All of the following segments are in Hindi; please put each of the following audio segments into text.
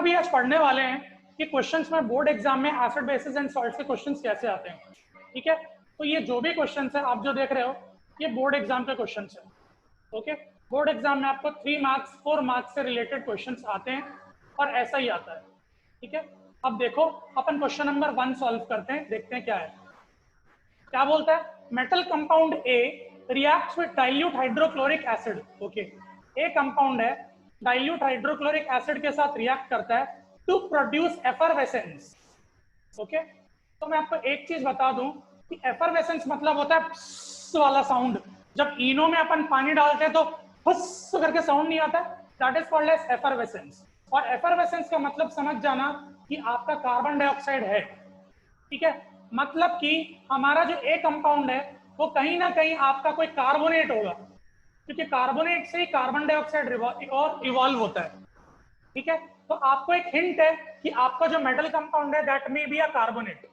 भी आज पढ़ने वाले हैं कि क्वेश्चंस में बोर्ड एग्जाम में एसिड बेसिस एंड सॉल्ट्स के क्वेश्चंस कैसे आते हैं, ठीक है। तो ये जो भी क्वेश्चंस है आप जो देख रहे हो ये बोर्ड एग्जाम के क्वेश्चंस है, ओके। बोर्ड एग्जाम में आपको 3 मार्क्स 4 मार्क्स से रिलेटेड क्वेश्चंस आते हैं और ऐसा ही आता है, ठीक है। अब देखो अपन क्वेश्चन नंबर 1 सॉल्व करते हैं, देखते हैं क्या है। क्या बोलता है, metal compound A reacts with dilute hydrochloric acid, okay. A compound है, डाइल्यूट हाइड्रोक्लोरिक एसिड के साथ रिएक्ट करता है टू प्रोड्यूस एफरवेसेंस, ओके। तो मैं आपको एक चीज बता दूं कि एफरवेसेंस मतलब होता है फुस वाला साउंड। जब इनो में अपन पानी डालते हैं तो फुस करके साउंड नहीं आता, that is called as effervescence. और एफरवेसेंस का मतलब समझ जाना कि आपका कार्बन डाइऑक्साइड है, ठीक है। मतलब कि हमारा जो ए कंपाउंड है वो कहीं ना कहीं आपका कोई कार्बोनेट होगा, क्योंकि कार्बोनेट से ही कार्बन डाइऑक्साइड और इवॉल्व होता है, ठीक है। तो आपको एक हिंट है कि आपका जो मेटल कंपाउंड है that may be a carbonate.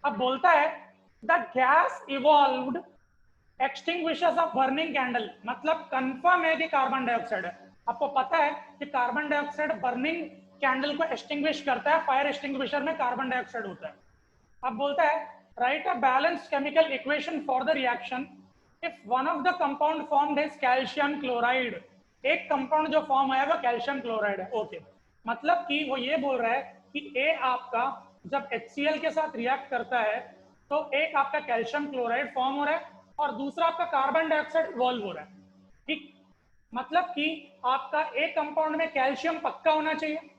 अब बोलता है the gas evolved extinguishers a burning candle, मतलब कंफर्म है कि कार्बन डाइऑक्साइड है। आपको पता है कि कार्बन डाइऑक्साइड बर्निंग कैंडल को एक्सटिंग्विश करता है, फायर एक्सटिंग्विशर में कार्बन डाइऑक्साइड होता है। अब बोलता है right a balanced chemical equation for the reaction if one of the compound formed is calcium chloride. एक कंपाउंड जो फॉर्म है वो कैल्शियम क्लोराइड है, ओके। मतलब कि वो ये बोल रहा है कि ए आपका जब HCl के साथ रिएक्ट करता है तो एक आपका कैल्शियम क्लोराइड फॉर्म हो रहा है और दूसरा आपका कार्बन डाइऑक्साइड इवॉल्व हो रहा है, ठीक। मतलब कि आपका एक कंपाउंड में कैल्शियम पक्का होना चाहिए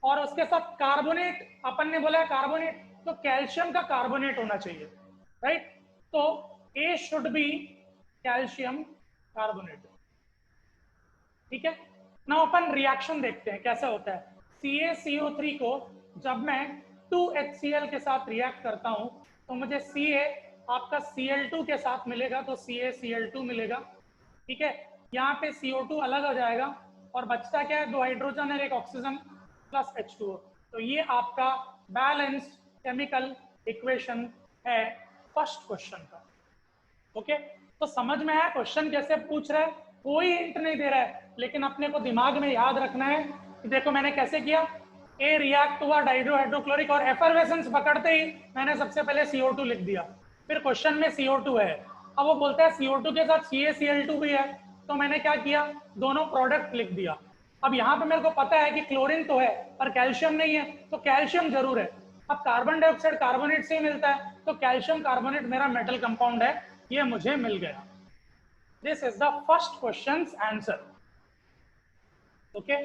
और उसके साथ कार्बोनेट, अपन ने बोला है कार्बोनेट, तो कैल्शियम का कार्बोनेट होना चाहिए, राइट। तो ए शुड बी कैल्शियम कार्बोनेट, ठीक है ना। अपन रिएक्शन देखते हैं कैसा होता है। CaCO3 को जब मैं 2HCl के साथ रिएक्ट करता हूं तो मुझे Ca आपका Cl2 के साथ मिलेगा, तो CaCl2 मिलेगा, ठीक है। यहाँ पे CO2 अलग हो जाएगा और बचता क्या है, 2 हाइड्रोजन और 1 ऑक्सीजन प्लस H2O। तो ये आपका बैलेंस्ड केमिकल इक्वेशन है फर्स्ट क्वेश्चन का, ओके। तो समझ में आया क्वेश्चन कैसे पूछ रहा है, कोई हिंट नहीं दे रहा है, लेकिन अपने को दिमाग में याद रखना है कि देखो मैंने कैसे किया। ए रिएक्ट हुआ डाइड्रोहाइड्रोक्लोरिक और एफरवेसेंस पकड़ते ही मैंने सबसे पहले CO2 लिख दिया, फिर क्वेश्चन में CO2 है। अब वो बोलता है CO2 के साथ CaCl2 भी है, तो मैंने क्या किया, दोनों प्रोडक्ट लिख दिया। अब यहाँ पे मेरे को पता है कि क्लोरीन तो है पर कैल्शियम नहीं है, तो कैल्शियम जरूर है। अब कार्बन डाइऑक्साइड कार्बोनेट से ही मिलता है, तो कैल्शियम कार्बोनेट मेरा मेटल कंपाउंड है, ये मुझे मिल गया। This is the first question answer, okay.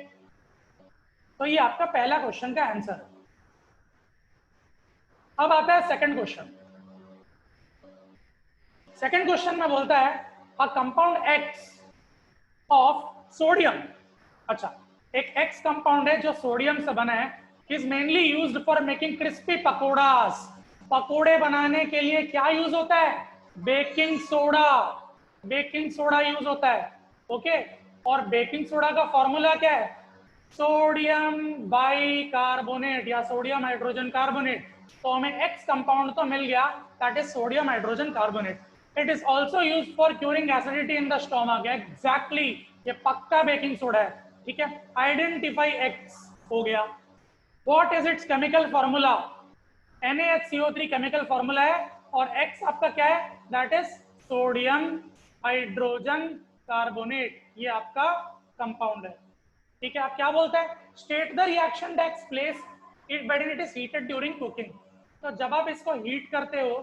तो ये आपका पहला क्वेश्चन का आंसर है। अब आता है सेकंड क्वेश्चन। सेकंड क्वेश्चन में बोलता है a compound X of sodium, अच्छा एक X कंपाउंड है जो सोडियम से बना है, is mainly used for making crispy pakoras. पकोड़े बनाने के लिए क्या यूज होता है, baking soda, baking soda use होता है, ओके। और बेकिंग सोडा का फॉर्मूला क्या है, सोडियम बाइकार्बोनेट या सोडियम हाइड्रोजन कार्बोनेट। तो हमें X कंपाउंड तो मिल गया, that is sodium hydrogen carbonate. It is also use for curing acidity in the stomach, exactly ये पक्का बेकिंग सोडा है, ठीक है। आइडेंटिफाई X हो गया। What is it's chemical formula, NaHCO3 chemical formula है और X आपका क्या है, that is sodium hydrogen carbonate, ये आपका कंपाउंड है, ठीक है। आप क्या बोलते हैं, state the reaction takes place it when it is heated during cooking. तो जब आप इसको हीट करते हो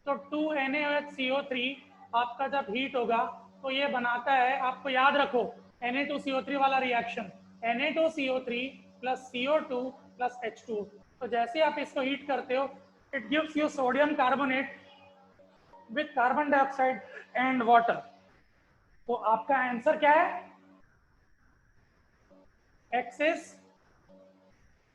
तो 2NaOH आपका जब हीट होगा तो ये बनाता है, आपको याद रखो Na2CO3 वाला reaction, Na2CO3 plus CO2 plus H2। तो जैसे आप इसको हीट करते हो it gives you sodium carbonate with carbon dioxide and water. तो आपका आंसर क्या है, X is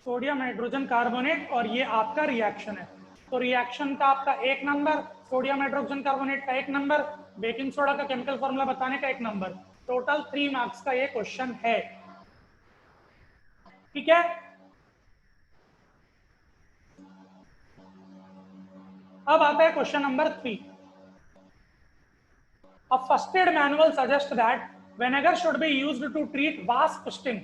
sodium hydrogen carbonate और ये आपका रिएक्शन है। तो रिएक्शन का आपका 1 नंबर, सोडियम हाइड्रोजन कार्बोनेट का 1 नंबर, बेकिंग सोडा का केमिकल फॉर्मूला बताने का 1 नंबर। टोटल 3 मार्क्स का ये क्वेश्चन है, ठीक है। अब आता है question number 3। A first aid manual suggests that vinegar should be used to treat wasp sting।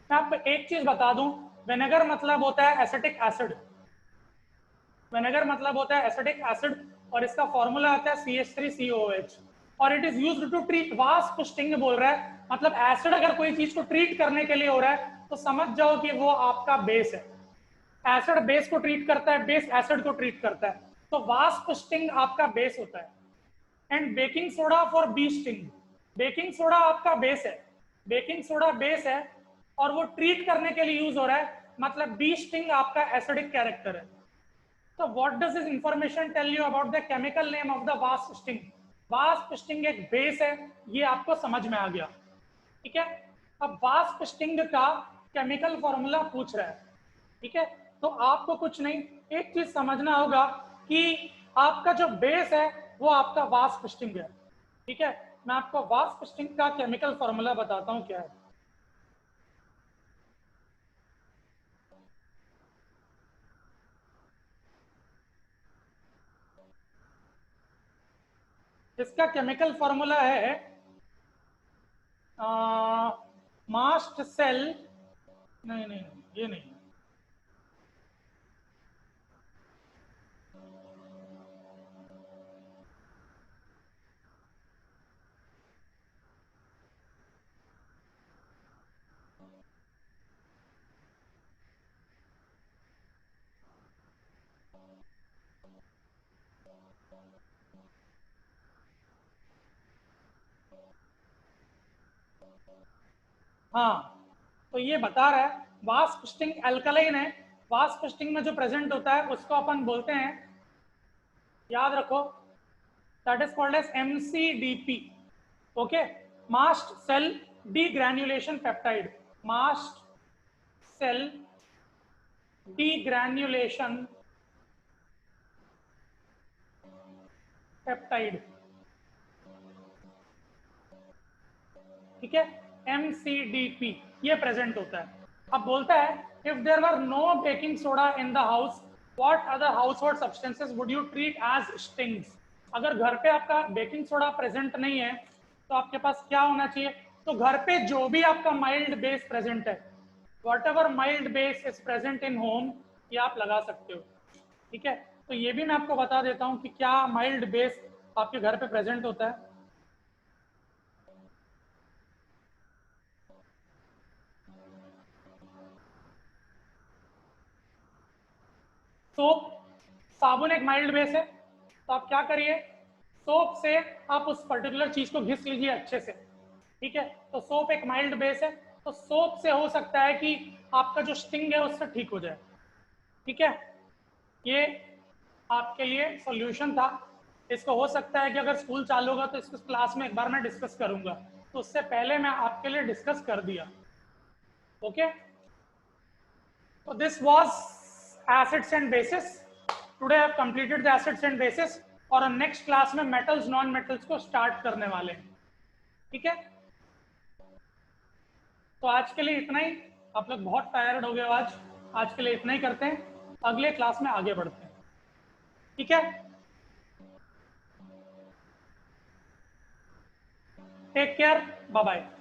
मैं आपको एक चीज बता दूं, विनेगर मतलब होता है एसिटिक एसिड, विनेगर मतलब होता है एसिटिक एसिड, और इसका फॉर्मूला आता है CH3COOH, और it is used to treat wasp sting बोल रहा है, मतलब एसिड अगर कोई चीज को ट्रीट करने के लिए हो रहा है तो समझ जाओ कि वो आपका बेस है। एसिड बेस को ट्रीट करता है, बेस एसिड को ट्रीट करता है, तो वास्प स्टिंग आपका बेस होता है। And baking soda for bee sting, baking soda आपका बेस है, बेकिंग सोडा बेस है और वो ट्रीट करने के लिए यूज हो रहा है, मतलब बी स्टिंग आपका एसिडिक कैरेक्टर है। तो what does this information tell you about the chemical name of the wasp sting? Wasp sting एक बेस है, ये आपको समझ में आ गया, ठीक है। अब वास्प स्टिंग का केमिकल फॉर्मूला पूछ रहा है, ठीक है। तो आपको कुछ नहीं, एक चीज समझना होगा कि आपका जो बेस है वो आपका वास्प स्टिंग है, ठीक है। मैं आपको वास्प स्टिंग का केमिकल फॉर्मूला बताता हूं क्या है। इसका केमिकल फॉर्मूला है मास्ट सेल, नहीं नहीं ये नहीं, हाँ। तो ये बता रहा है वास्प स्टिंग एल्कलाइन है, वास्प स्टिंग में जो प्रेजेंट होता है उसको अपन बोलते हैं, याद रखो, that is called as MCDP, okay. Mast cell degranulation peptide, mast cell degranulation peptide, ठीक है। MCDP ये प्रेजेंट होता है। अब बोलता है if there were no baking soda in the house what other household substances would you treat as stings? अगर घर पे आपका बेकिंग सोडा प्रेजेंट नहीं है तो आपके पास क्या होना चाहिए? तो घर पे जो भी आपका माइल्ड बेस प्रेजेंट है, what ever mild base is present in home, ये आप लगा सकते हो, ठीक है। तो ये भी मैं आपको बता देता हूँ कि क्या माइल्ड बेस आपके घर पे प्रेजेंट होता है। सोप, साबुन एक माइल्ड बेस है, तो आप क्या करिए, सोप से आप उस पर्टिकुलर चीज को घिस लीजिए अच्छे से, ठीक है। तो सोप एक माइल्ड बेस है, तो सोप से हो सकता है कि आपका जो स्टिंग है उससे ठीक हो जाए, ठीक है। ये आपके लिए सॉल्यूशन था। इसको हो सकता है कि अगर स्कूल चालू होगा तो इसको क्लास में एक बार मैं डिस्कस करूंगा, तो उससे पहले मैं आपके लिए डिस्कस कर दिया, okay. So this was acids and bases. Today I have completed the acids and bases और नेक्स्ट क्लास में मेटल्स नॉन मेटल्स को स्टार्ट करने वाले हैं, ठीक है। तो आज के लिए इतना ही, आप लोग बहुत टायर्ड हो गए आज के लिए इतना ही करते हैं, अगले क्लास में आगे बढ़ते हैं, ठीक है। Take care, bye bye.